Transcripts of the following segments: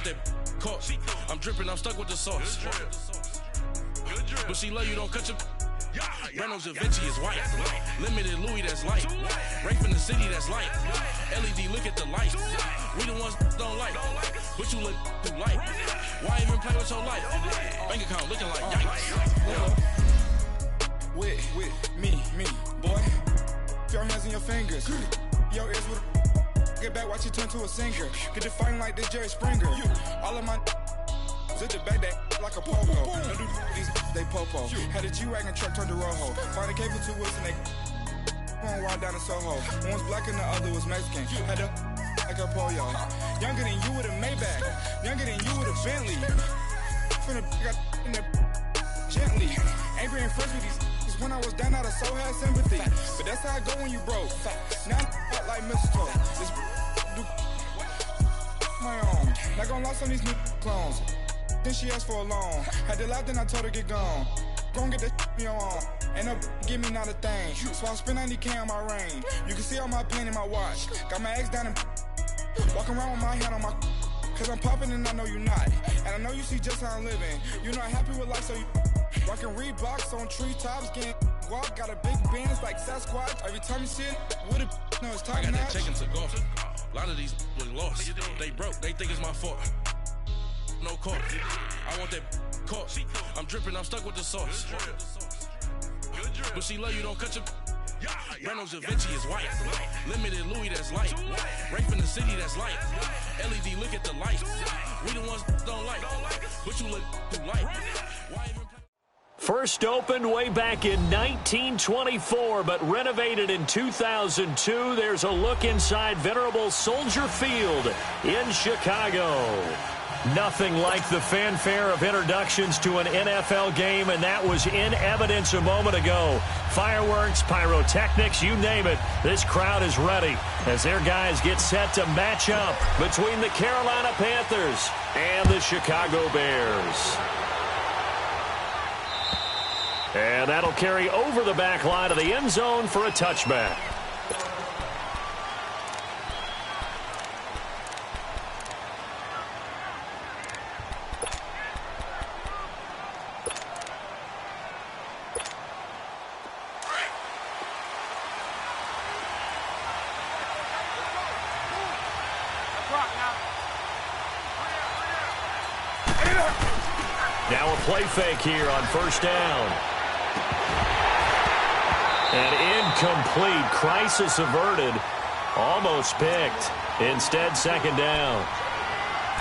want that caught. I'm dripping, I'm stuck with the sauce. But she love you, don't cut your... Reynolds Da Vinci is white. Limited Louis, that's light. Rape in the city, that's light. LED, look at the light. We the ones don't like. But you look too light. Why even play with your life? Bank account looking like yikes. With me, boy. Your hands in your fingers. Your ears with get back, watch you turn to a singer. Get it fighting like this Jerry Springer. All of my sit the back that like a pogo. No do these they popo. Had a G-Wagon truck turned to Rojo. Find a cable 2 wheels and they going wild down in Soho. One was black and the other was Mexican. Had a like a pollo. Younger than you with a Maybach. Younger than you with a Bentley. Finna got in the gently. Angry and friends with these when I was down out of soul had sympathy. But that's how it go when you broke. Now I'm like mistletoe. This do my own. Not gonna lost on these new clones. Then she asked for a loan. Had to laugh, then I told her get gone. Gon' get that me on. Ain't no give me not a thing. So I spend 90K on my ring. You can see all my pain in my watch. Got my ex down and walking around with my hand on my. Cause I'm popping and I know you not. And I know you see just how I'm living. You're not happy with life, so you rockin' Reeboks on treetops, getting walk. Got a big Benz like Sasquatch. Every time you see it, with a no, it's top I got notch. that chicken to golf. A lot of these was lost. They broke, they think it's my fault. No caught. I want that caught. I'm dripping, I'm stuck with the sauce. But she love you, don't cut your... Reynolds Da Vinci is white. Limited Louis, that's light. Rape in the city, that's light. LED, look at the light. We the ones don't like. But you look too light. Why even... First opened way back in 1924, but renovated in 2002. There's a look inside venerable Soldier Field in Chicago. Nothing like the fanfare of introductions to an NFL game, and that was in evidence a moment ago. Fireworks, pyrotechnics, you name it. This crowd is ready as their guys get set to match up between the Carolina Panthers and the Chicago Bears. And that'll carry over the back line of the end zone for a touchback. Now a play fake here on first down. And incomplete. Crisis averted. Almost picked. Instead, second down.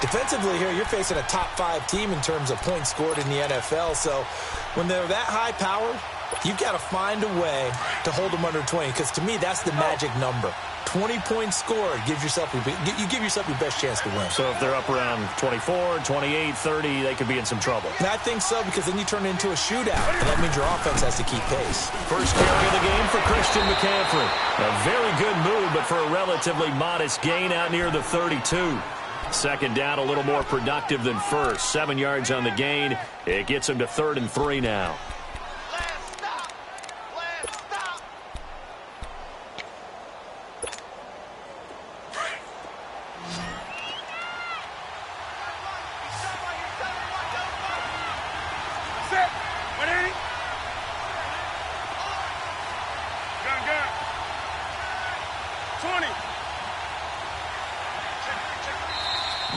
Defensively here, you're facing a top 5 team in terms of points scored in the NFL. So when they're that high powered, you've got to find a way to hold them under 20. Because to me, that's the magic number. 20 points scored, you give yourself your best chance to win. So if they're up around 24, 28, 30, they could be in some trouble. And I think so, because then you turn it into a shootout, and that means your offense has to keep pace. First carry of the game for Christian McCaffrey. A very good move, but for a relatively modest gain out near the 32. Second down, a little more productive than first. 7 yards on the gain. It gets him to 3rd and 3 now.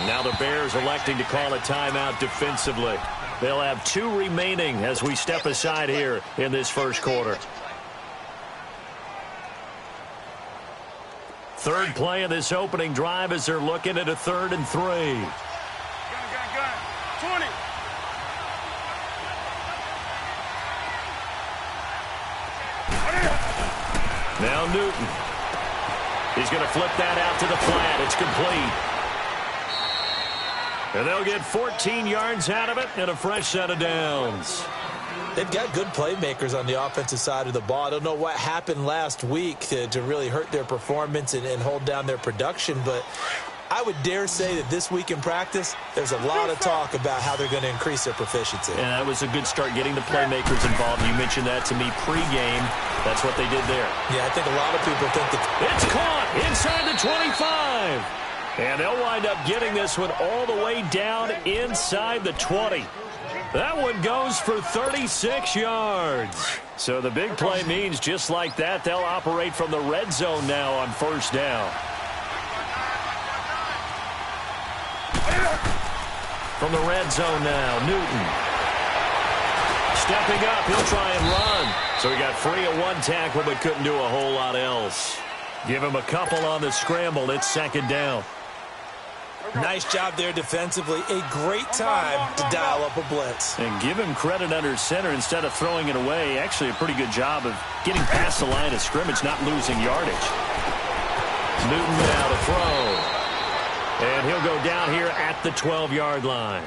Now the Bears electing to call a timeout defensively. They'll have 2 remaining as we step aside here in this first quarter. Third play of this opening drive as they're looking at a 3rd and 3. Gun. 20. Now Newton. He's going to flip that out to the flat. It's complete. And they'll get 14 yards out of it and a fresh set of downs. They've got good playmakers on the offensive side of the ball. I don't know what happened last week to really hurt their performance and hold down their production, but I would dare say that this week in practice, there's a lot of talk about how they're going to increase their proficiency. And that was a good start getting the playmakers involved. You mentioned that to me pregame. That's what they did there. Yeah, I think a lot of people think that... It's caught inside the 25. And they'll wind up getting this one all the way down inside the 20. That one goes for 36 yards. So the big play means just like that, they'll operate from the red zone now on first down. From the red zone now, Newton. Stepping up, he'll try and run. So he got free of one tackle but couldn't do a whole lot else. Give him a couple on the scramble. It's second down. Nice job there defensively. A great time to dial up a blitz. And give him credit under center instead of throwing it away. Actually, a pretty good job of getting past the line of scrimmage, not losing yardage. Newton now to throw. And he'll go down here at the 12-yard line.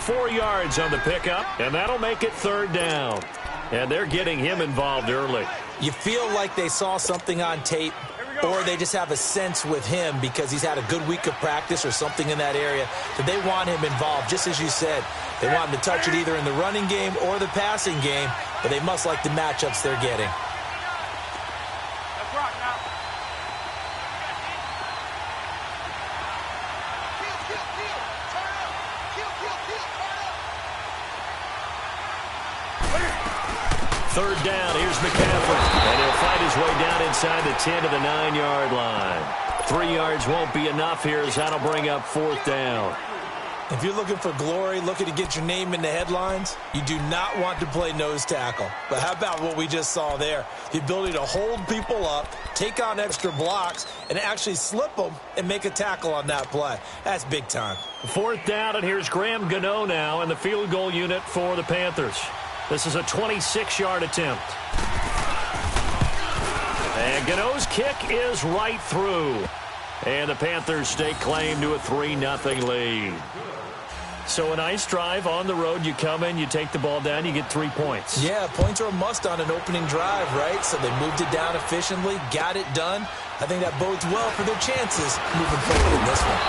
4 yards on the pickup, and that'll make it third down. And they're getting him involved early. You feel like they saw something on tape, or they just have a sense with him because he's had a good week of practice or something in that area that they want him involved. Just as you said, they want him to touch it either in the running game or the passing game, but they must like the matchups they're getting. Third down, here's McCaffrey. And he'll fight his way down inside the 10 to the 9-yard line. 3 yards won't be enough here as that'll bring up fourth down. If you're looking for glory, looking to get your name in the headlines, you do not want to play nose tackle. But how about what we just saw there? The ability to hold people up, take on extra blocks, and actually slip them and make a tackle on that play. That's big time. Fourth down, and here's Graham Gano now in the field goal unit for the Panthers. This is a 26-yard attempt. And Gano's kick is right through. And the Panthers stake claim to a 3-0 lead. So a nice drive on the road. You come in, you take the ball down, you get 3 points. Yeah, points are a must on an opening drive, right? So they moved it down efficiently, got it done. I think that bodes well for their chances moving forward in this one.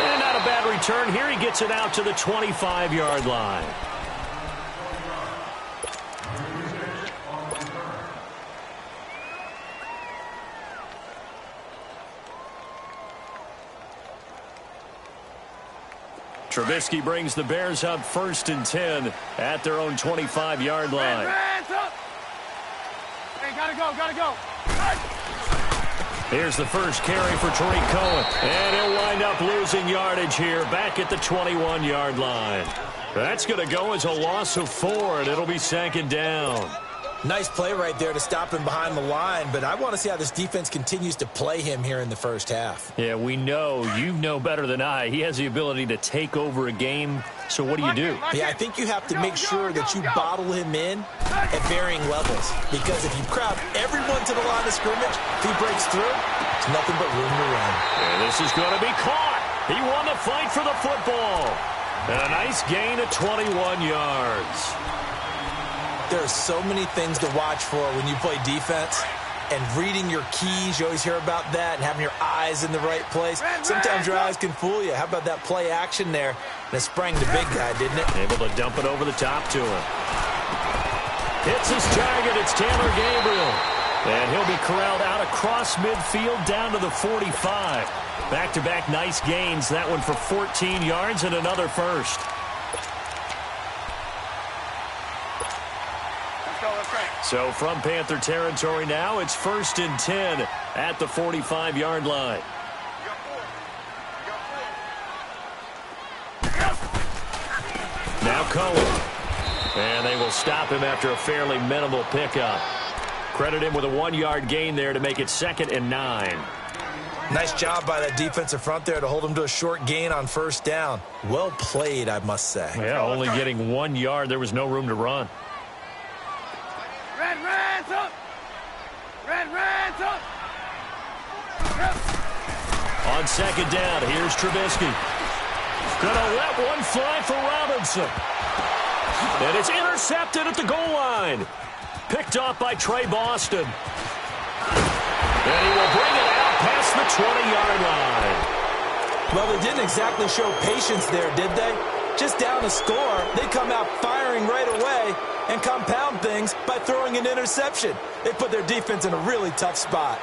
And not a bad return. Here he gets it out to the 25-yard line. Trubisky brings the Bears up 1st and 10 at their own 25-yard line. Hey, gotta go. Here's the first carry for Tariq Cohen. And he'll wind up losing yardage here back at the 21-yard line. That's going to go as a loss of 4, and it'll be second down. Nice play right there to stop him behind the line, but I want to see how this defense continues to play him here in the first half. Yeah, we know. You know better than I. He has the ability to take over a game, so what do? Yeah, I think you have to make sure that you bottle him in at varying levels, because if you crowd everyone to the line of scrimmage, if he breaks through, it's nothing but room to run. And this is going to be caught. He won the fight for the football. And a nice gain of 21 yards. There are so many things to watch for when you play defense, and reading your keys, you always hear about that, and having your eyes in the right place. Sometimes your eyes can fool you. How about that play action there? And it sprang the big guy, didn't it? Able to dump it over the top to him. Hits his target. It's Taylor Gabriel. And he'll be corralled out across midfield down to the 45. Back-to-back nice gains. That one for 14 yards and another first. So from Panther territory now, it's 1st and 10 at the 45-yard line. Now Cohen. And they will stop him after a fairly minimal pickup. Credit him with a 1-yard gain there to make it 2nd and 9. Nice job by that defensive front there to hold him to a short gain on first down. Well played, I must say. Yeah, only getting 1 yard. There was no room to run. Red's up! Red's up! On second down, here's Trubisky. Gonna let one fly for Robinson. And it's intercepted at the goal line. Picked off by Trey Boston. And he will bring it out past the 20-yard line. Well, they didn't exactly show patience there, did they? Just down a score, they come out firing right away and compound things by throwing an interception. They put their defense in a really tough spot.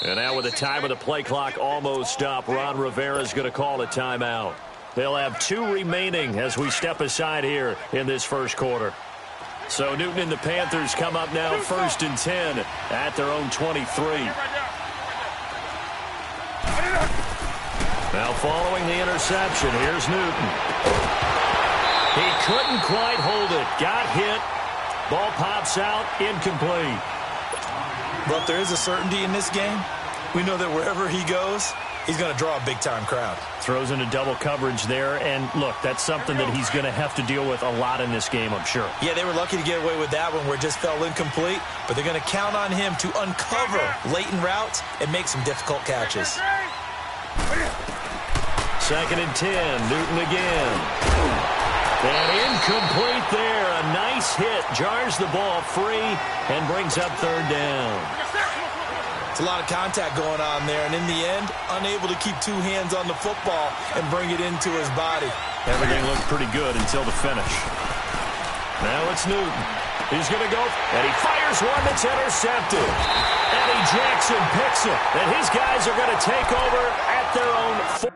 And now with the time of the play clock almost up, Ron Rivera's going to call a timeout. They'll have 2 remaining as we step aside here in this first quarter. So Newton and the Panthers come up now 1st and 10 at their own 23. Now following the interception, here's Newton. He couldn't quite hold it. Got hit. Ball pops out, incomplete. But there is a certainty in this game. We know that wherever he goes, he's going to draw a big-time crowd. Throws into double coverage there, and look, that's something that he's going to have to deal with a lot in this game, I'm sure. Yeah, they were lucky to get away with that one where it just fell incomplete, but they're going to count on him to uncover latent routes and make some difficult catches. 2nd and 10, Newton again. And incomplete there. A nice hit. Jars the ball free and brings up 3rd down. It's a lot of contact going on there, and in the end, unable to keep 2 hands on the football and bring it into his body. Everything looked pretty good until the finish. Now it's Newton. He's going to go, and he fires one that's intercepted. Eddie Jackson picks it, and his guys are going to take over at their own 4.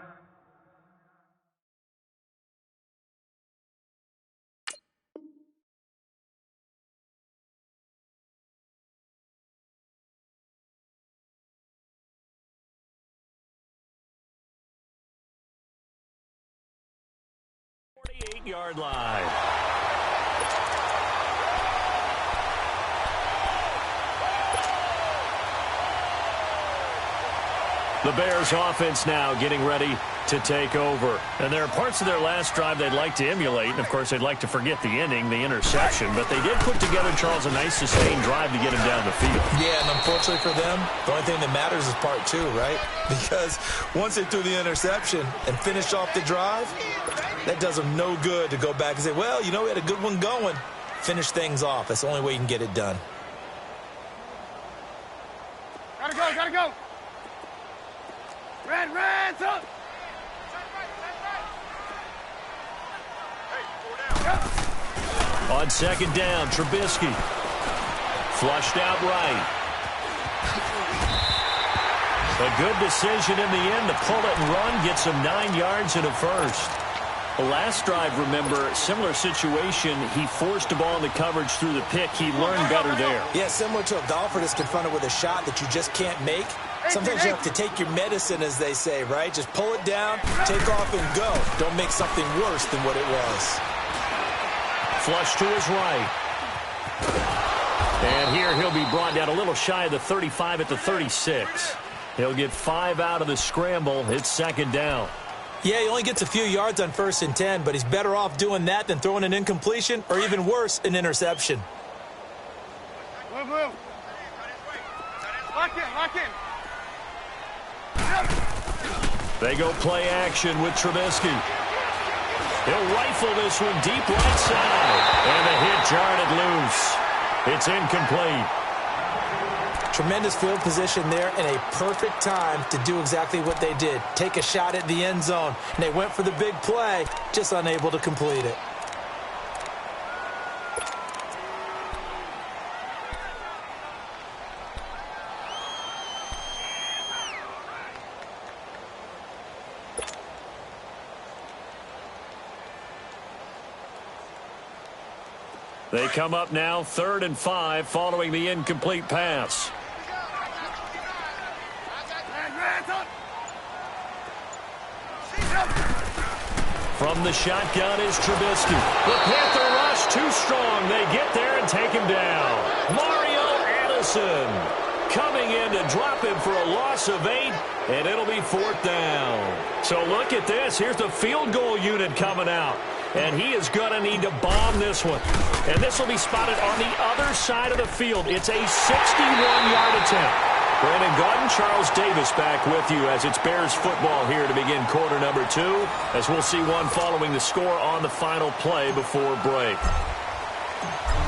Yard line. The Bears offense now getting ready to take over. And there are parts of their last drive they'd like to emulate. And, of course, they'd like to forget the ending, the interception. But they did put together, Charles, a nice sustained drive to get him down the field. Yeah, and unfortunately for them, the only thing that matters is part 2, right? Because once they threw the interception and finished off the drive, that does them no good to go back and say, well, you know, we had a good one going. Finish things off. That's the only way you can get it done. Gotta go, gotta go. Red, up. On 2nd down, Trubisky. Flushed out right. A good decision in the end to pull it and run, get some 9 yards in a first. The last drive, remember, similar situation. He forced the ball in the coverage through the pick. He learned better there. Yeah, similar to a golfer that's confronted with a shot that you just can't make. Sometimes you have to take your medicine, as they say, right? Just pull it down, take off, and go. Don't make something worse than what it was. Flush to his right. And here he'll be brought down a little shy of the 35 at the 36. He'll get 5 out of the scramble. It's 2nd down. Yeah, he only gets a few yards on 1st and 10, but he's better off doing that than throwing an incompletion or, even worse, an interception. Move. Lock in. They go play action with Trubisky. He'll rifle this one deep right side. And the hit jarred it loose. It's incomplete. Tremendous field position there and a perfect time to do exactly what they did. Take a shot at the end zone. And they went for the big play, just unable to complete it. They come up now 3rd and 5 following the incomplete pass. From the shotgun is Trubisky. The Panther rush too strong. They get there and take him down. Mario Addison coming in to drop him for a loss of 8, and it'll be 4th down. So look at this. Here's the field goal unit coming out. And he is going to need to bomb this one. And this will be spotted on the other side of the field. It's a 61-yard attempt. Brandon Gaudin, Charles Davis back with you as it's Bears football here to begin quarter number 2, as we'll see one following the score on the final play before break.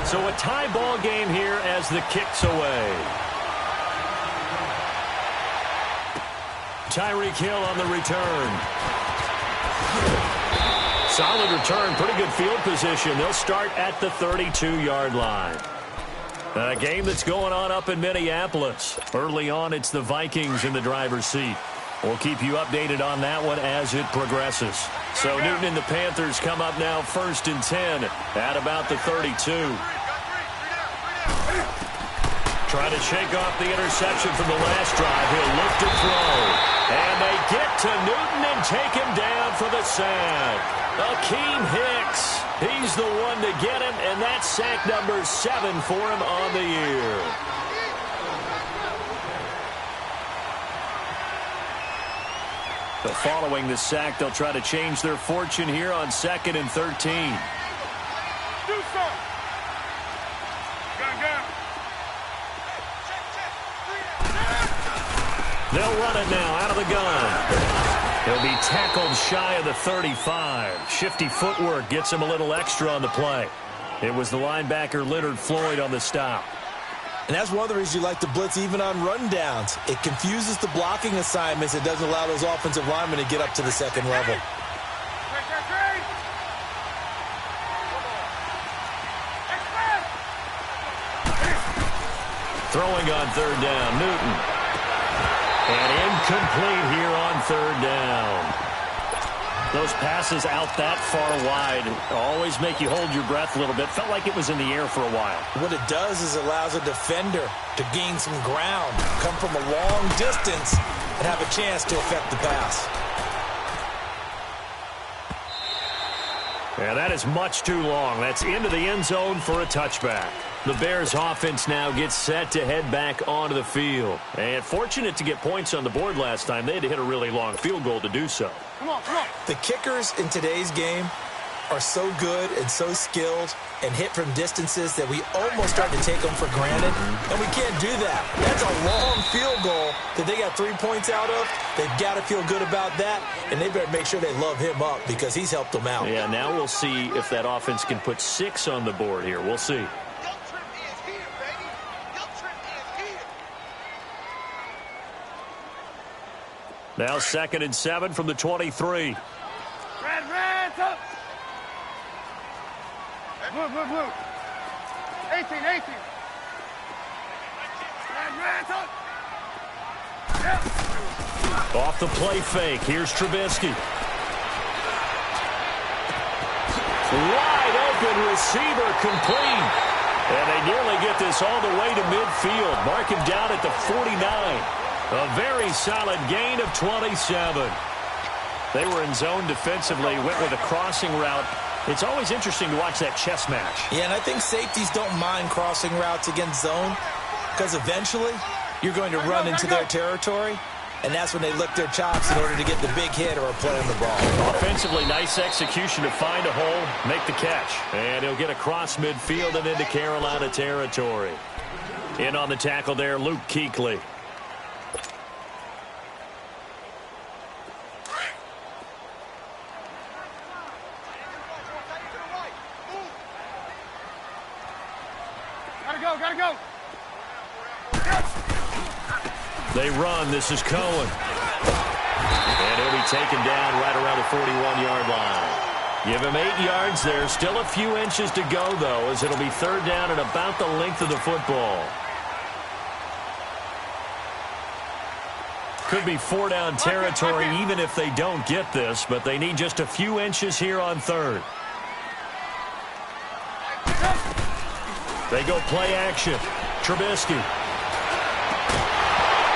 So a tie ball game here as the kick's away. Tyreek Hill on the return. Solid return, pretty good field position. They'll start at the 32-yard line. A game that's going on up in Minneapolis. Early on, it's the Vikings in the driver's seat. We'll keep you updated on that one as it progresses. So Newton and the Panthers come up now 1st and 10 at about the 32. Trying to shake off the interception from the last drive. He'll look to throw. And they get to Newton and take him down for the sack. Akeem Hicks. He's the one to get him, and that's sack number 7 for him on the year. Following the sack, they'll try to change their fortune here on 2nd and 13. Do something. They'll run it now out of the gun. He'll be tackled shy of the 35. Shifty footwork gets him a little extra on the play. It was the linebacker Leonard Floyd on the stop. And that's one of the reasons you like to blitz even on rundowns. It confuses the blocking assignments. It doesn't allow those offensive linemen to get up to the second level. Throwing on 3rd down, Newton. And incomplete here on 3rd down. Those passes out that far wide always make you hold your breath a little bit. Felt like it was in the air for a while. What it does is allows a defender to gain some ground, come from a long distance, and have a chance to affect the pass. Yeah, that is much too long. That's into the end zone for a touchback. The Bears offense now gets set to head back onto the field. And fortunate to get points on the board last time. They had to hit a really long field goal to do so. Come on, come on. The kickers in today's game are so good and so skilled and hit from distances that we almost start to take them for granted. And we can't do that. That's a long field goal that they got 3 points out of. They've got to feel good about that, and they better make sure they love him up because he's helped them out. Yeah, now we'll see if that offense can put 6 on the board here. We'll see. Now 2nd and 7 from the 23. Red, up. Blue. 18. Red, up. Yep. Off the play fake. Here's Trubisky. Wide open receiver complete. And they nearly get this all the way to midfield. Mark him down at the 49. A very solid gain of 27. They were in zone defensively, went with a crossing route. It's always interesting to watch that chess match. Yeah, and I think safeties don't mind crossing routes against zone because eventually you're going to run into their territory, and that's when they lick their chops in order to get the big hit or a play on the ball. Offensively, nice execution to find a hole, make the catch. And he'll get across midfield and into Carolina territory. In on the tackle there, Luke Kuechly. Gotta go. They run. This is Cohen. And he'll be taken down right around the 41-yard line. Give him 8 yards there. Still a few inches to go, though, as it'll be 3rd down and about the length of the football. Could be 4-down territory even if they don't get this, but they need just a few inches here on 3rd. They go play action. Trubisky.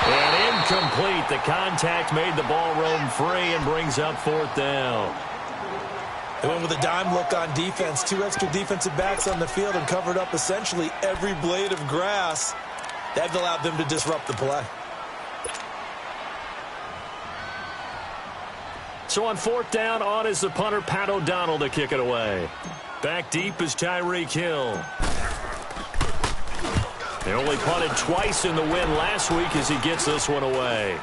And incomplete. The contact made the ball roam free and brings up 4th down. They went with a dime look on defense. 2 extra defensive backs on the field and covered up essentially every blade of grass. That allowed them to disrupt the play. So on 4th down, on is the punter, Pat O'Donnell, to kick it away. Back deep is Tyreek Hill. They only punted twice in the win last week as he gets this one away.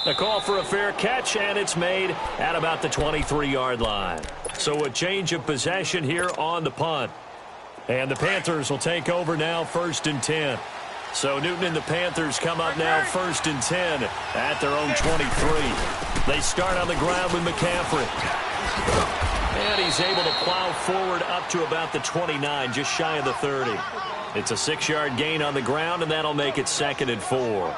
A call for a fair catch, and it's made at about the 23-yard line. So a change of possession here on the punt. And the Panthers will take over now 1st and 10. So Newton and the Panthers come up now 1st and 10 at their own 23. They start on the ground with McCaffrey. And he's able to plow forward up to about the 29, just shy of the 30. It's a 6-yard gain on the ground, and that'll make it 2nd and 4.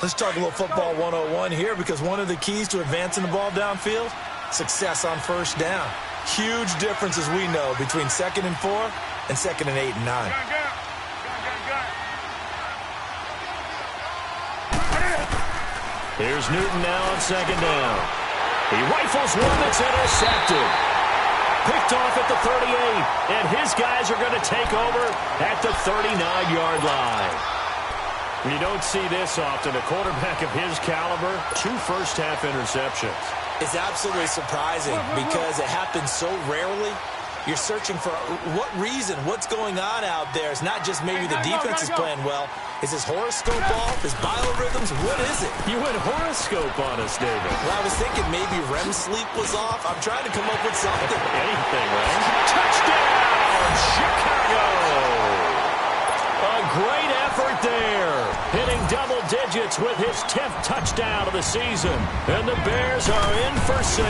Let's talk a little football 101 here, because one of the keys to advancing the ball downfield, success on first down. Huge difference, as we know, between 2nd and 4 and 2nd and 8 and 9. Here's Newton now on 2nd down. He rifles one that's intercepted. Picked off at the 38, and his guys are going to take over at the 39-yard line. You don't see this often. A quarterback of his caliber, 2 first-half interceptions. It's absolutely surprising because it happens so rarely. You're searching for what reason, what's going on out there. It's not just maybe the defense is playing well. Is his horoscope off? His biorhythms? What is it? You went horoscope on us, David. Well, I was thinking maybe REM sleep was off. I'm trying to come up with something. Anything, right? Touchdown, Chicago! A great effort there. Hitting double digits with his 10th touchdown of the season. And the Bears are in for 6.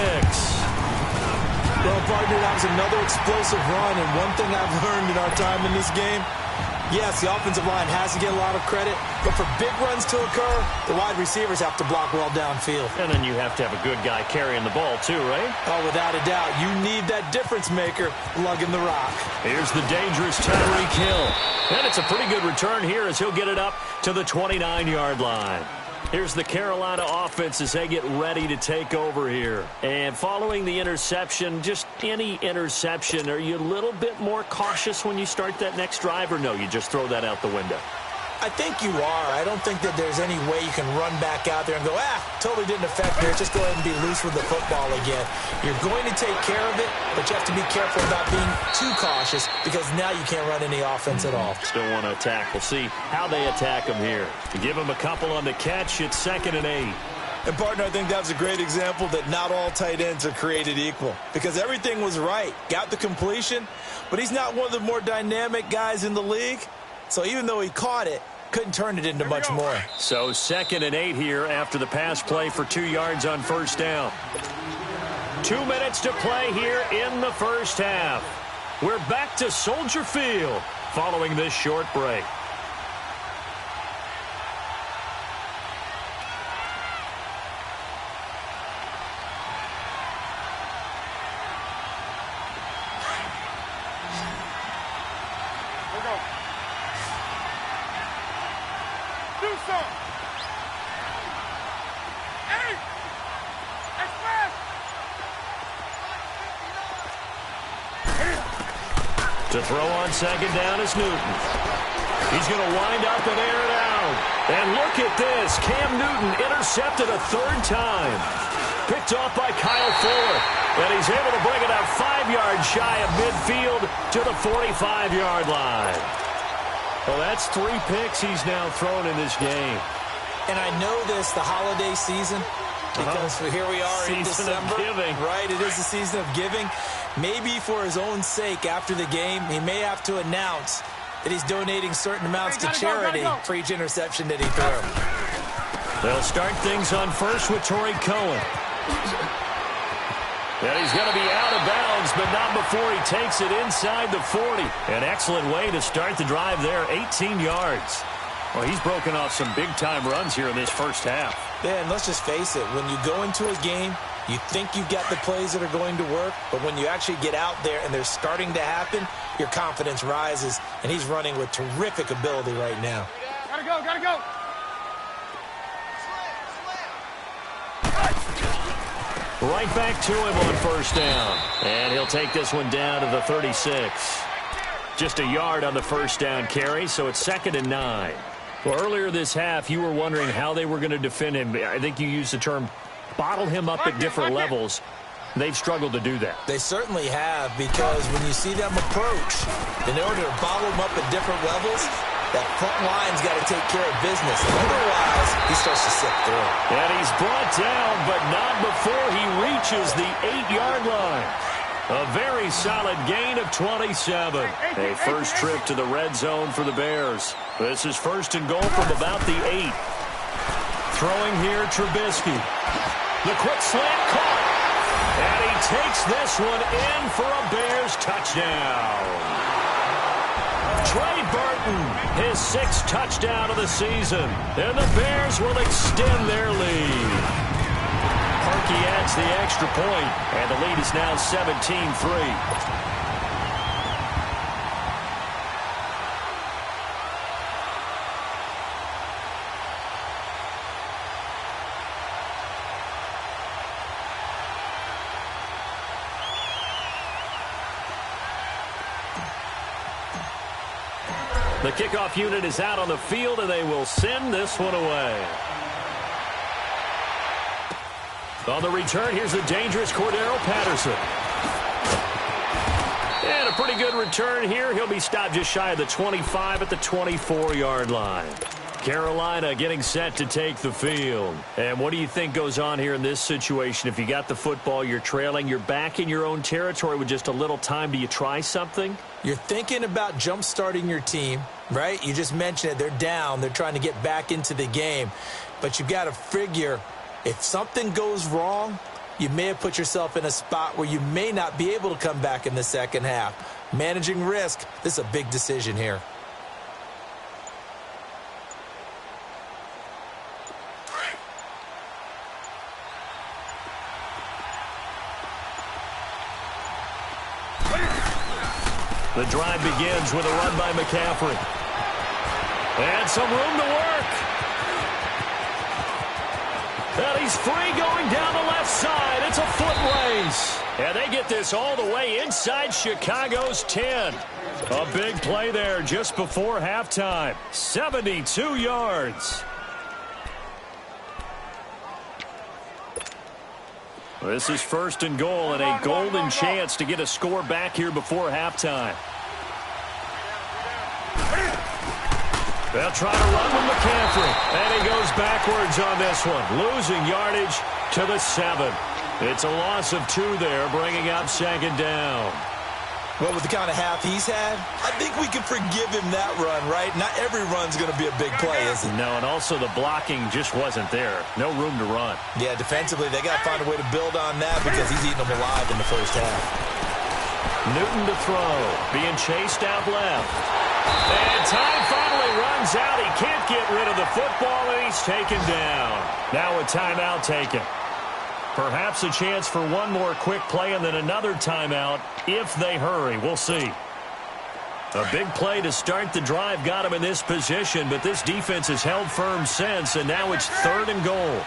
Well, partner, that was another explosive run, and one thing I've learned in our time in this game, yes, the offensive line has to get a lot of credit, but for big runs to occur, the wide receivers have to block well downfield. And then you have to have a good guy carrying the ball too, right? Oh, without a doubt. You need that difference maker lugging the rock. Here's the dangerous Tyreek Hill. And it's a pretty good return here as he'll get it up to the 29-yard line. Here's the Carolina offense as they get ready to take over here. And following the interception, just any interception, are you a little bit more cautious when you start that next drive, or no, you just throw that out the window? I think you are. I don't think that there's any way you can run back out there and go, totally didn't affect me. Just go ahead and be loose with the football again. You're going to take care of it, but you have to be careful about being too cautious because now you can't run any offense at all. Still want to attack. We'll see how they attack him here. You give him a couple on the catch, it's 2nd and 8. And, partner, I think that was a great example that not all tight ends are created equal because everything was right. Got the completion, but he's not one of the more dynamic guys in the league. So even though he caught it, couldn't turn it into much more. So 2nd and 8 here after the pass play for 2 yards on first down. 2 minutes to play here in the first half. We're back to Soldier Field following this short break. To throw on 2nd down is Newton. He's going to wind up and air it out. And look at this. Cam Newton intercepted a 3rd time. Picked off by Kyle Fuller. And he's able to bring it out 5 yards shy of midfield to the 45-yard line. Well, that's 3 picks he's now thrown in this game. And I know this, the holiday season, because here we are in December. Season of giving. Right, it is the season of giving. Maybe for his own sake after the game, he may have to announce that he's donating certain amounts to charity for each interception that he threw. They'll start things on first with Torrey Cohen. And he's going to be out of bounds, but not before he takes it inside the 40. An excellent way to start the drive there, 18 yards. Well, he's broken off some big-time runs here in this first half. Yeah, and let's just face it, when you go into a game, you think you've got the plays that are going to work, but when you actually get out there and they're starting to happen, your confidence rises, and he's running with terrific ability right now. Gotta go, gotta go. Right back to him on first down. And he'll take this one down to the 36. Just a yard on the first down carry, so it's 2nd and 9. Well, earlier this half, you were wondering how they were going to defend him. I think you used the term bottle him up at different levels. They've struggled to do that. They certainly have, because when you see them approach, in order to bottle them up at different levels, that front line's got to take care of business. Otherwise, he starts to slip through. And he's brought down, but not before he reaches the 8-yard line. A very solid gain of 27. A first trip to the red zone for the Bears. This is 1st and goal from about the 8. Throwing here, Trubisky. The quick slant caught. And he takes this one in for a Bears touchdown. Burton, his 6th touchdown of the season. And the Bears will extend their lead. Parkey adds the extra point, and the lead is now 17-3. The kickoff unit is out on the field, and they will send this one away. On the return, here's the dangerous Cordero Patterson. And a pretty good return here. He'll be stopped just shy of the 25 at the 24-yard line. Carolina getting set to take the field. And what do you think goes on here in this situation? If you got the football, you're trailing, you're back in your own territory with just a little time. Do you try something? You're thinking about jump-starting your team, right? You just mentioned it. They're down. They're trying to get back into the game. But you've got to figure if something goes wrong, you may have put yourself in a spot where you may not be able to come back in the second half. Managing risk, this is a big decision here. The drive begins with a run by McCaffrey. And some room to work. And he's free going down the left side. It's a foot race. And they get this all the way inside Chicago's 10. A big play there just before halftime. 72 yards. This is 1st and goal and a golden chance to get a score back here before halftime. They'll try to run with McCaffrey. And he goes backwards on this one. Losing yardage to the 7. It's a loss of 2 there, bringing up 2nd down. Well, with the kind of half he's had, I think we can forgive him that run, right? Not every run's going to be a big play, is it? No, and also the blocking just wasn't there. No room to run. Yeah, defensively, they got to find a way to build on that because he's eating them alive in the first half. Newton to throw, being chased out left. And time finally runs out. He can't get rid of the football, and he's taken down. Now a timeout taken. Perhaps a chance for one more quick play and then another timeout if they hurry. We'll see. A big play to start the drive got him in this position, but this defense has held firm since, and now it's 3rd and goal.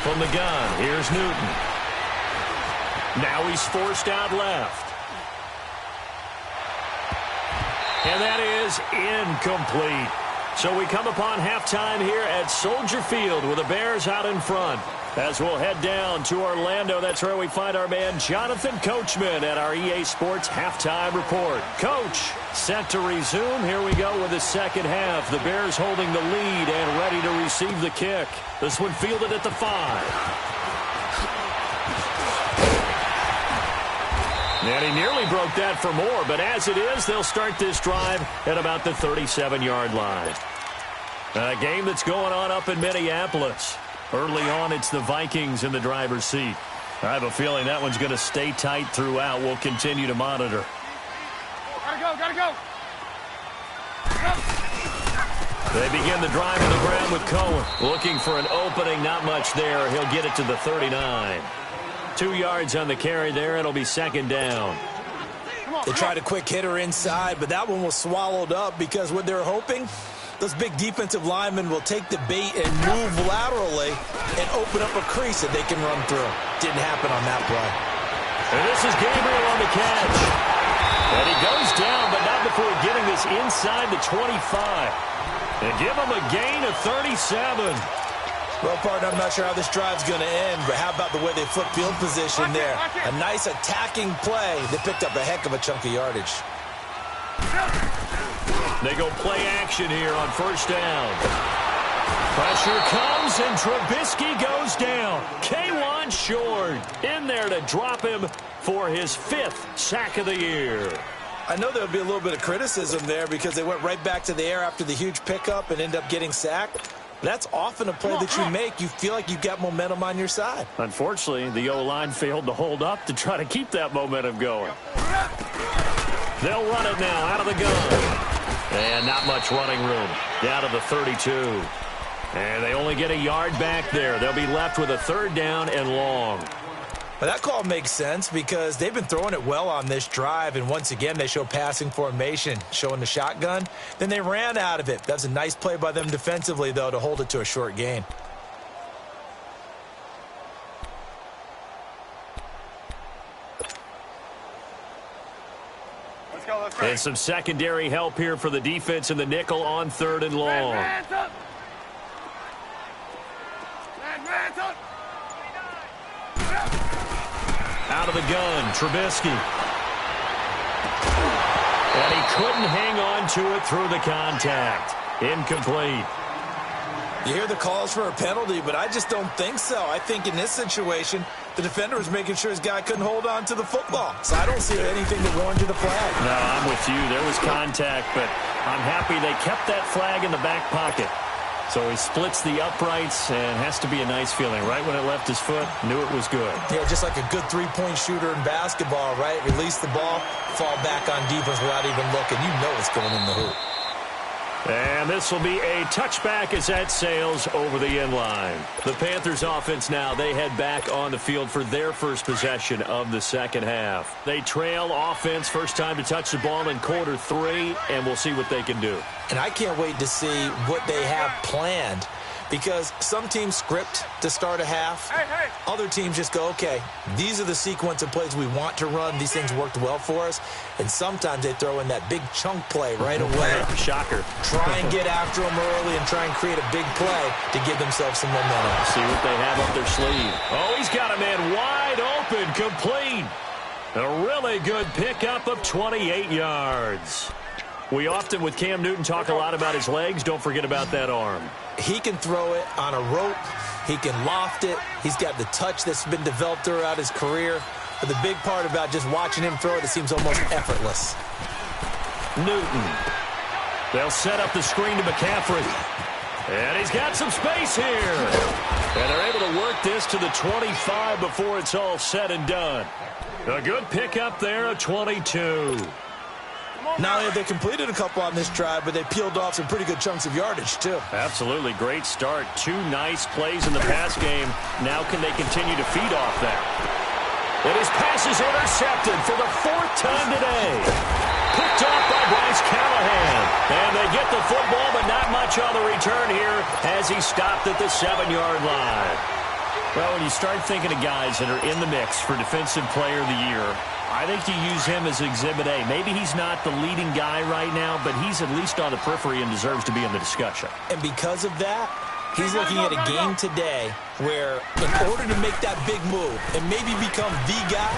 From the gun, here's Newton. Now he's forced out left. And that is incomplete. So we come upon halftime here at Soldier Field with the Bears out in front. As we'll head down to Orlando, that's where we find our man Jonathan Coachman at our EA Sports Halftime Report. Coach, set to resume. Here we go with the second half. The Bears holding the lead and ready to receive the kick. This one fielded at the 5. And he nearly broke that for more, but as it is, they'll start this drive at about the 37-yard line. A game that's going on up in Minneapolis. Early on, it's the Vikings in the driver's seat. I have a feeling that one's going to stay tight throughout. We'll continue to monitor. Gotta go. They begin the drive on the ground with Cohen. Looking for an opening, not much there. He'll get it to the 39. 2 yards on the carry there. It'll be 2nd down. They tried a quick hitter inside, but that one was swallowed up because what they're hoping, those big defensive linemen will take the bait and move laterally and open up a crease that they can run through. Didn't happen on that play. And this is Gabriel on the catch. And he goes down, but not before getting this inside the 25. And give him a gain of 37. Well, partner, I'm not sure how this drive's going to end, but how about the way they flip field position there? A nice attacking play. They picked up a heck of a chunk of yardage. They go play action here on 1st down. Pressure comes, and Trubisky goes down. K1 short in there to drop him for his 5th sack of the year. I know there'll be a little bit of criticism there because they went right back to the air after the huge pickup and ended up getting sacked. That's often a play that you make. You feel like you've got momentum on your side. Unfortunately, the O-line failed to hold up to try to keep that momentum going. They'll run it now out of the gun. And not much running room. Down to the 32. And they only get a yard back there. They'll be left with a 3rd down and long. Well, that call makes sense because they've been throwing it well on this drive, and once again they show passing formation, showing the shotgun. Then they ran out of it. That's a nice play by them defensively, though, to hold it to a short gain. Let's go, let's go. And some secondary help here for the defense in the nickel on 3rd and long. Hands up. Hands up. Out of the gun, Trubisky. And he couldn't hang on to it through the contact. Incomplete. You hear the calls for a penalty, but I just don't think so. I think in this situation, the defender was making sure his guy couldn't hold on to the football. So I don't see anything that warranted a flag. No, I'm with you. There was contact, but I'm happy they kept that flag in the back pocket. So he splits the uprights, and has to be a nice feeling. Right when it left his foot, knew it was good. Yeah, just like a good three-point shooter in basketball, right? Release the ball, fall back on defense without even looking. You know it's going in the hoop. And this will be a touchback as that sails over the end line. The Panthers offense now, they head back on the field for their first possession of the second half. They trail offense, first time to touch the ball in quarter 3, and we'll see what they can do. And I can't wait to see what they have planned, because some teams script to start a half. Other teams just go, okay, these are the sequence of plays we want to run. These things worked well for us. And sometimes they throw in that big chunk play right away. Shocker. Try and get after them early and try and create a big play to give themselves some momentum. See what they have up their sleeve. Oh, he's got a man wide open, complete. A really good pickup of 28 yards. We often, with Cam Newton, talk a lot about his legs. Don't forget about that arm. He can throw it on a rope. He can loft it. He's got the touch that's been developed throughout his career. But the big part about just watching him throw it seems almost effortless. Newton. They'll set up the screen to McCaffrey. And he's got some space here. And they're able to work this to the 25 before it's all said and done. A good pickup there, a 22. Not only have they completed a couple on this drive, but they peeled off some pretty good chunks of yardage, too. Absolutely. Great start. 2 nice plays in the pass game. Now can they continue to feed off that? And his pass is intercepted for the 4th time today. Picked off by Bryce Callahan. And they get the football, but not much on the return here as he stopped at the 7-yard line. Well, when you start thinking of guys that are in the mix for Defensive Player of the Year, I think you use him as Exhibit A. Maybe he's not the leading guy right now, but he's at least on the periphery and deserves to be in the discussion. And because of that, he's looking at a game today where in order to make that big move and maybe become the guy,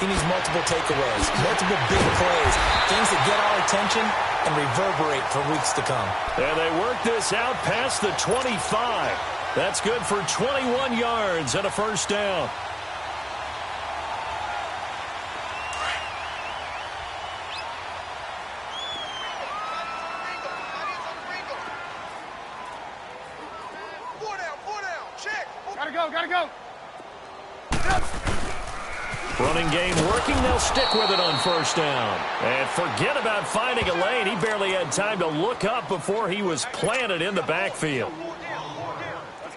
he needs multiple takeaways, multiple big plays, things that get our attention and reverberate for weeks to come. And they work this out past the 25. That's good for 21 yards and a first down. Gotta go. Running game working. They'll stick with it on first down. And forget about finding a lane. He barely had time to look up before he was planted in the backfield.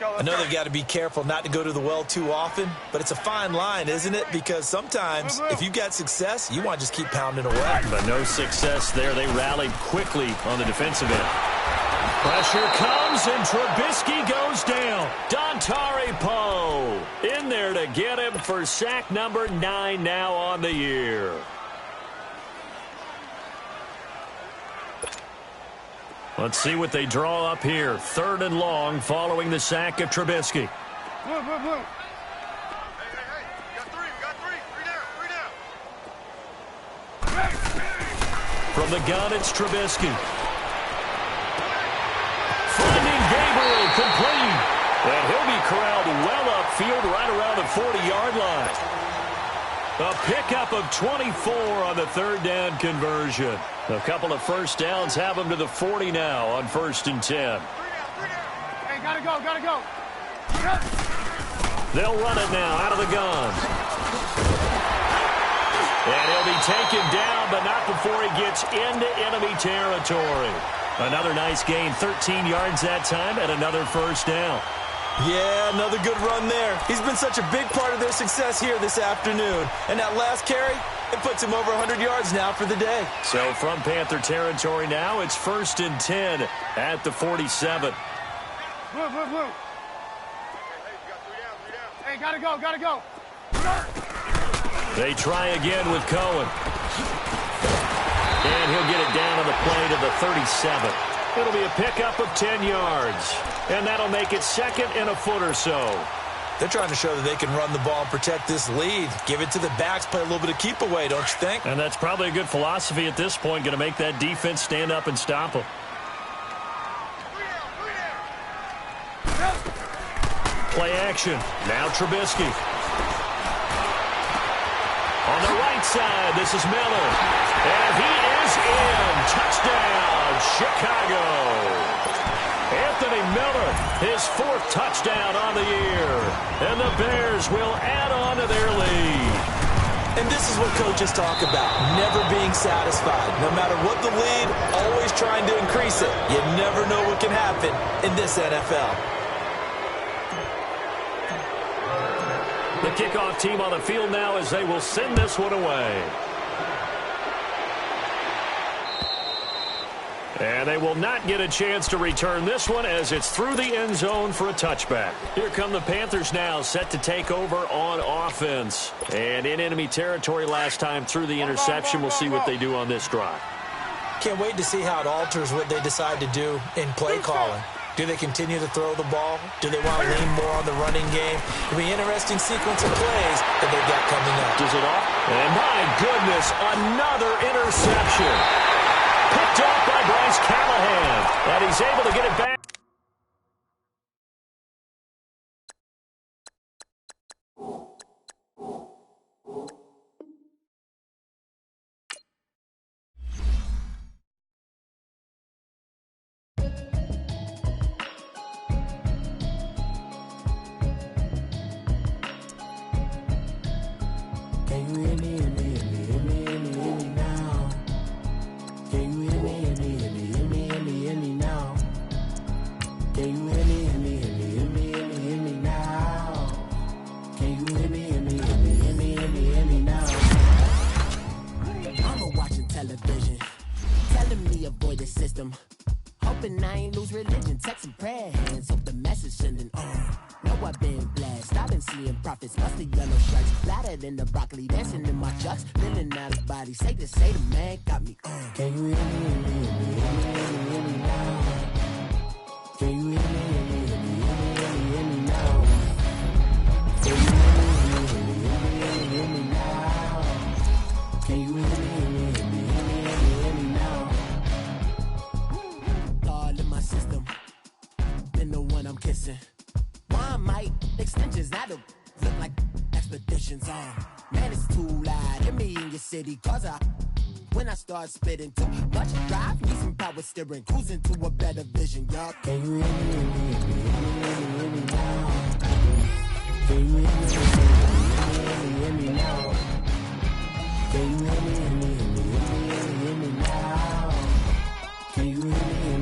I know they've got to be careful not to go to the well too often, but it's a fine line, isn't it? Because sometimes if you got success, you want to just keep pounding away. But no success there. They rallied quickly on the defensive end. Pressure comes, and Trubisky goes down. Dontari Poe in there to get him for sack number 9 now on the year. Let's see what they draw up here. 3rd and long following the sack of Trubisky. Blue. Hey. We got three. Three down. From the gun, it's Trubisky. Finding Gabriel, complete. And he'll be corralled well upfield right around the 40-yard line. A pickup of 24 on the 3rd down conversion. A couple of first downs have him to the 40 now on 1st and 10. Hey, Hey, gotta go, gotta go. They'll run it now out of the gun. And he'll be taken down, but not before he gets into enemy territory. Another nice gain, 13 yards that time, and another first down. Yeah, another good run there. He's been such a big part of their success here this afternoon. And that last carry, it puts him over 100 yards now for the day. So from Panther territory now, it's 1st and 10 at the 47. Blue, blue, blue. Hey, gotta go, gotta go. They try again with Cohen. And he'll get it down on the play to the 37. It'll be a pickup of 10 yards. And that'll make it 2nd and a foot or so. They're trying to show that they can run the ball and protect this lead. Give it to the backs, play a little bit of keep away, don't you think? And that's probably a good philosophy at this point, going to make that defense stand up and stop them. Play action. Now Trubisky. On the right side, this is Miller. And he is in. Touchdown, Chicago. Anthony Miller, his 4th touchdown on the year. And the Bears will add on to their lead. And this is what coaches talk about, never being satisfied. No matter what the lead, always trying to increase it. You never know what can happen in this NFL. The kickoff team on the field now as they will send this one away. And they will not get a chance to return this one as it's through the end zone for a touchback. Here come the Panthers now, set to take over on offense. And in enemy territory last time through the interception. We'll see what they do on this drive. Can't wait to see how it alters what they decide to do in play calling. Do they continue to throw the ball? Do they want to lean more on the running game? It'll be an interesting sequence of plays that they've got coming up. Does it off? And my goodness, another interception. Picked off by Bryce Callahan. And he's able to get it back. Spitting too much drive, need some power steering, cruising to a better vision, y'all. Can you hear me now? Can you hear me now? Can you hear me now? Can you hear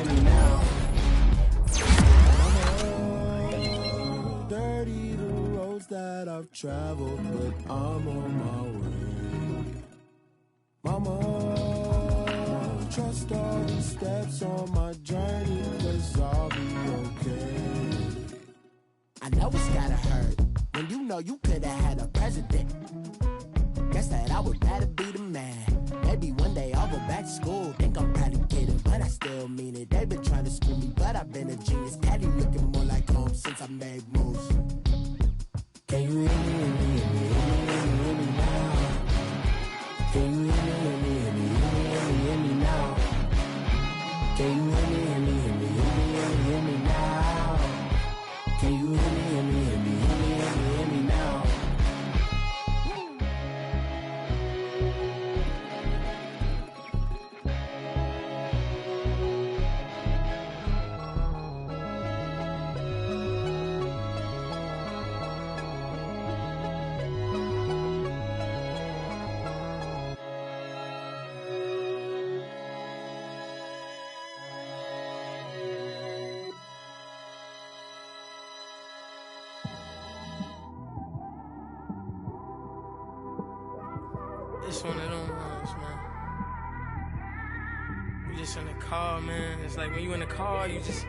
me now? Mama, dirty the roads that I've traveled, but I'm on my way. Mama, trust all the steps on my journey, 'cause I'll be okay. I know it's gotta hurt when you know you could've had a president. Guess that I would rather be the man. Maybe one day I'll go back to school. Think I'm probably kidding, but I still mean it. They've been trying to screw me, but I've been a genius. Daddy looking more like home since I made moves. Can you hear me now? Can you hear me now? Can you hear me now? Can you hear me now? It's one of them ones, man. You just in the car, man. It's like when you in the car, you just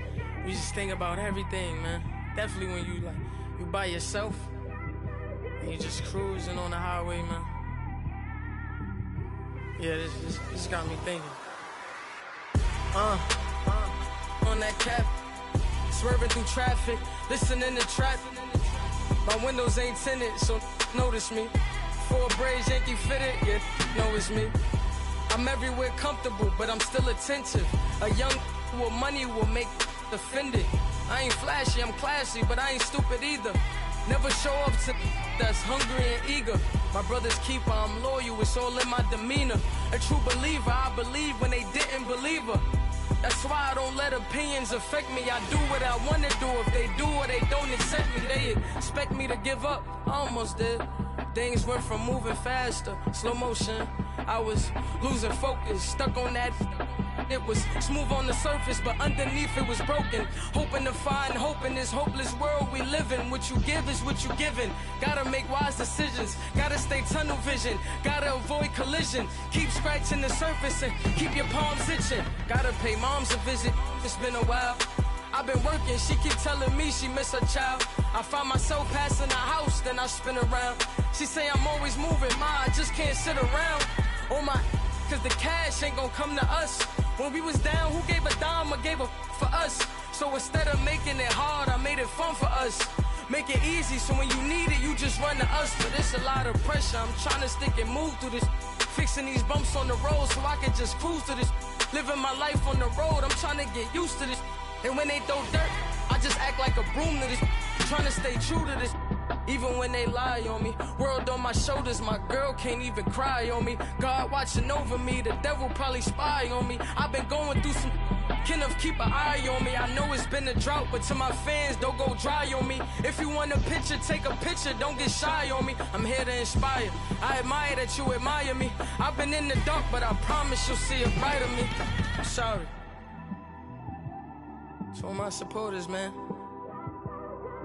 think about everything, man. Definitely when you by yourself and you just cruising on the highway, man. Yeah, this got me thinking. On that cap, swerving through traffic, listening to trap. My windows ain't tinted, so notice me. Four braids, Yankee fitted, yeah, know it's me. I'm everywhere comfortable, but I'm still attentive. A young with money will make offended. I ain't flashy, I'm classy, but I ain't stupid either. Never show up to that's hungry and eager. My brother's keeper, I'm loyal, it's all in my demeanor. A true believer, I believe when they didn't believe her. That's why I don't let opinions affect me. I do what I want to do. If they do or they don't accept me, they expect me to give up. I almost did. Things went from moving faster, slow motion. I was losing focus, stuck on that. It was smooth on the surface, but underneath it was broken. Hoping to find hope in this hopeless world we live in. What you give is what you given. Gotta make wise decisions. Gotta stay tunnel vision. Gotta avoid collision. Keep scratching the surface and keep your palms itching. Gotta pay moms a visit. It's been a while. I've been working, she keep telling me she miss her child. I find myself passing the house, then I spin around. She say I'm always moving, I just can't sit around. Oh my, cause the cash ain't gonna come to us. When we was down, who gave a dime or gave a for us? So instead of making it hard, I made it fun for us. Make it easy, so when you need it, you just run to us. But it's a lot of pressure, I'm trying to stick and move through this. Fixing these bumps on the road so I can just cruise to this. Living my life on the road, I'm trying to get used to this. And when they throw dirt, I just act like a broom to this. Trying to stay true to this. Even when they lie on me. World on my shoulders, my girl can't even cry on me. God watching over me, the devil probably spy on me. I've been going through some Kenneth, keep an eye on me. I know it's been a drought, but to my fans, don't go dry on me. If you want a picture, take a picture, don't get shy on me. I'm here to inspire. I admire that you admire me. I've been in the dark, but I promise you'll see a brighter me. I'm sorry. To all my supporters, man,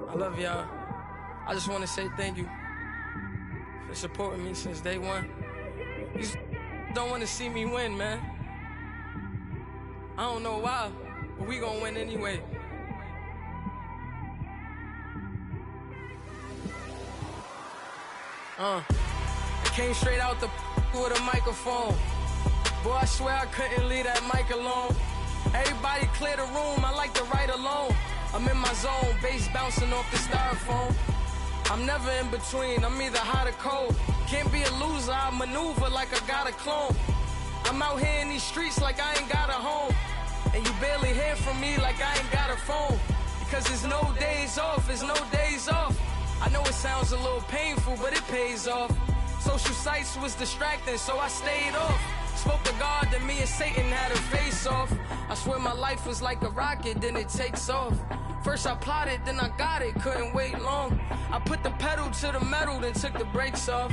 I love y'all. I just want to say thank you for supporting me since day one. You just don't want to see me win, man. I don't know why, but we gonna win anyway. I came straight out the with a microphone. Boy, I swear I couldn't leave that mic alone. Everybody clear the room, I like to write alone. I'm in my zone, bass bouncing off the styrofoam. I'm never in between, I'm either hot or cold. Can't be a loser, I maneuver like I got a clone. I'm out here in these streets like I ain't got a home. And you barely hear from me like I ain't got a phone. Because there's no days off, there's no days off. I know it sounds a little painful, but it pays off. Social sites was distracting, so I stayed off. Spoke to God, then me and Satan had a face off. I swear my life was like a rocket, then it takes off. First I plotted, then I got it, couldn't wait long. I put the pedal to the metal, then took the brakes off.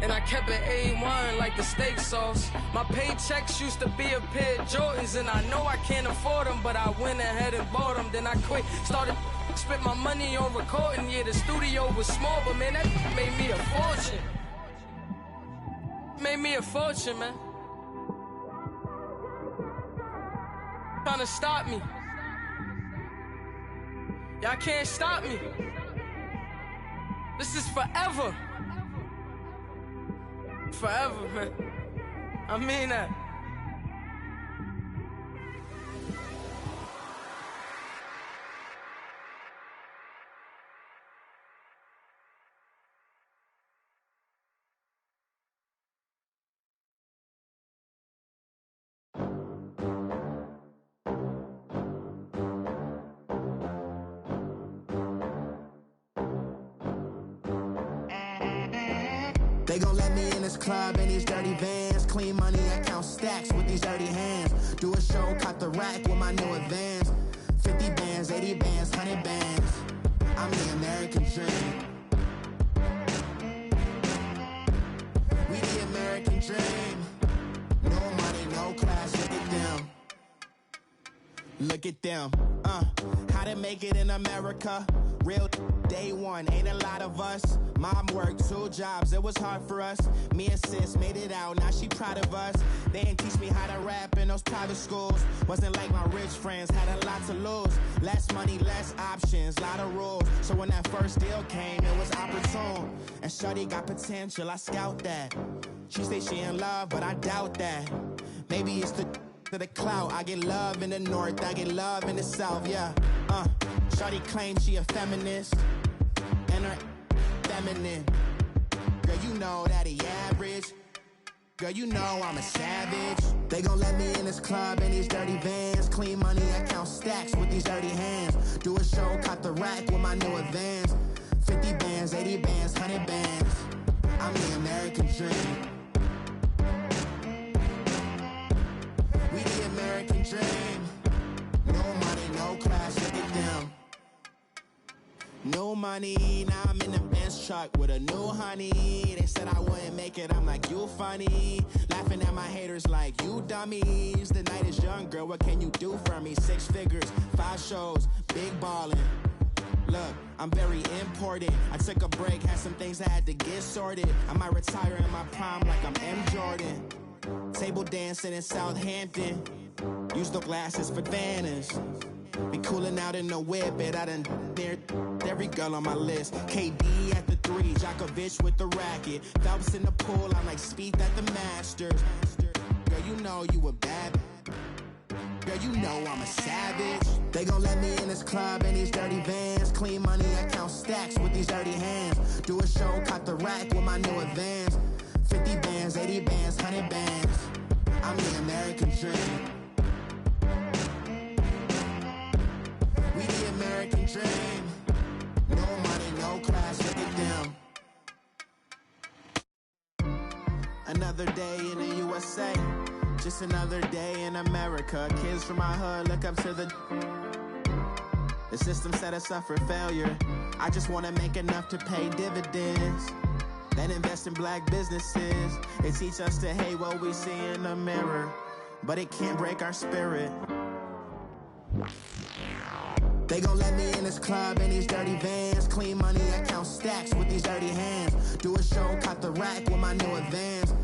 And I kept it A1 like the steak sauce. My paychecks used to be a pair of Jordans, and I know I can't afford them, but I went ahead and bought them. Then I quit, started spent my money on recording. Yeah, the studio was small, but man, that made me a fortune. Made me a fortune, man. Trying to stop me. Y'all can't stop me. This is forever. Forever, man. I mean that. They gon' let me in this club in these dirty vans. Clean money, I count stacks with these dirty hands. Do a show, cop the rack with my new advance. 50 bands, 80 bands, 100 bands. I'm the American dream. We the American dream. No money, no class, look at them. Look at them, how to make it in America. Real day one, ain't a lot of us. Mom worked 2 jobs, it was hard for us. Me and sis made it out, now she proud of us. They didn't teach me how to rap in those private schools. Wasn't like my rich friends, had a lot to lose. Less money, less options, lot of rules. So when that first deal came, it was opportune. And shorty got potential, I scout that. She say she in love, but I doubt that. Maybe it's the clout. I get love in the north, I get love in the south, yeah. Shorty claims she a feminist, and her feminine. Girl, you know that he average. Girl, you know I'm a savage. They gon' let me in this club in these dirty vans. Clean money, I count stacks with these dirty hands. Do a show, cut the rack with my new advance. 50 bands, 80 bands, 100 bands. I'm the American dream. We the American dream. No money, no class, look at them. No money, now I'm in the Benz truck with a new honey. They said I wouldn't make it, I'm like, you funny. Laughing at my haters like, you dummies. The night is young, girl, what can you do for me? 6 figures, 5 shows, big ballin'. Look, I'm very important. I took a break, had some things I had to get sorted. I might retire in my prime like I'm M. Jordan. Table dancing in Southampton. Use the glasses for Vannas. Be cooling out in the whip, and I done near every girl on my list. KD at the 3, Djokovic with the racket. Phelps in the pool, I'm like Spieth at the Masters. Girl, you know you a bad. Girl, you know I'm a savage. They gon' let me in this club in these dirty vans. Clean money, I count stacks with these dirty hands. Do a show, cut the rack with my new advance. 50 bands, 80 bands, 100 bands. I'm the American dream. We the American dream. No money, no class, look at them. Another day in the USA. Just another day in America. Kids from my hood look up to the system set us up for failure. I just want to make enough to pay dividends. Then invest in black businesses. They teach us to hate what we see in the mirror, but it can't break our spirit. They gon' let me in this club in these dirty vans. Clean money, I count stacks with these dirty hands. Do a show, cut the rack with my new advance.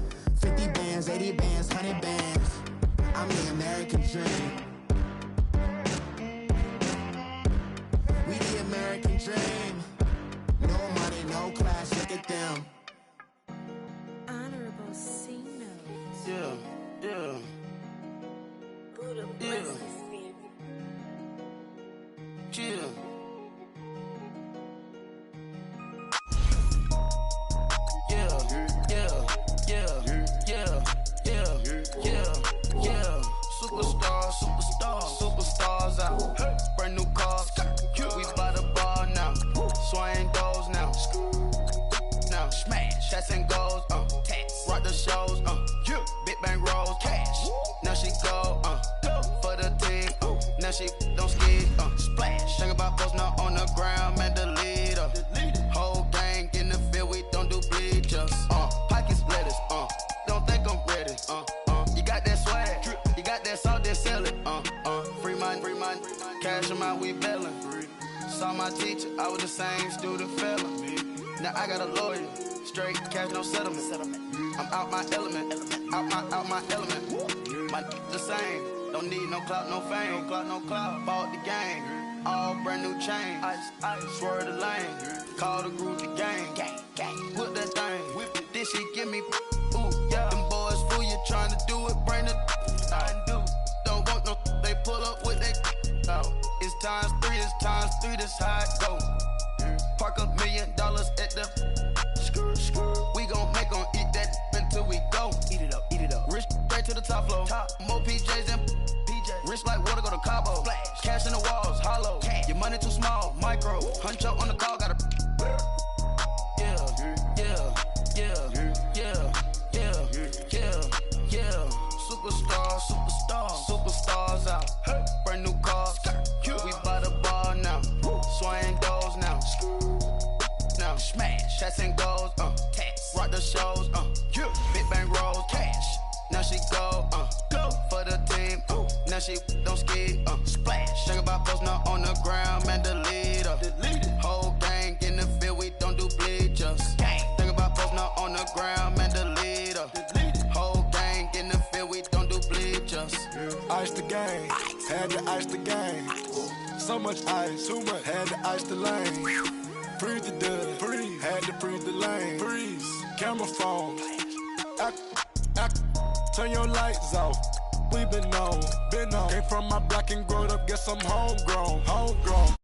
50 bands, 80 bands, 100 bands. I'm the American dream. We the American dream. No money, no class, look at them. Honorable C notes. Yeah, yeah. Buddha Yeah. Yeah. Superstars out. Brand new cars. We by the bar now. Swaying doors now. Now smash. Shots and goals. Rock the shows. Big bang rolls. Cash. Now she go. For the team. Now she don't ski. Splash. Think about post now on the ground. Man, the leader. Whole gang in the field. We don't do bleachers. Pockets lettuce. Don't think I'm ready. You got that swag. You got that salt, then sell it. Free mind. Cash them out, we bailin'. Saw my teacher, I was the same student fella. Now I got a lawyer. Straight cash, no settlement. I'm out my element. Out my element. My the same. Don't need no clout, no fame. No clout. Bought the game. All brand new chain. Ice. Swerve the lane. Call the group the gang. Whip that thing. Then she give me. Ooh, yeah. Them boys fool you trying to do it. Bring the. I do. Don't want no. They pull up with that. It's times 3. This how it go. Park $1 million at the. We gon' make 'em eat that until we go. Eat it up. Rich straight to the top floor. More PJs and PJs. Rich like water, go to Cabo. Flash. Cash in the walls, hollow. Cash. Your money too small, micro. Hunch up on the call, gotta. Yeah. Superstars out. Brand new cars. We by the bar now. Swaying doors now. Now smash. Shots and goals. Rock the shows. Big bang rolls. Cash. Now she go. For the team. Now she don't ski. Splash. Think about post now on the ground. Man, the leader. Whole gang in the field. We don't do bleachers. program and the leader. Whole gang in the field, we don't do bleachers. Ice the game, had to ice the game. So much ice, too much, had to ice the lane. Freeze the dud, freeze, had to freeze the lane. Freeze, camera phone. Turn your lights off. We been on. Came from my block and growed up, guess I'm homegrown.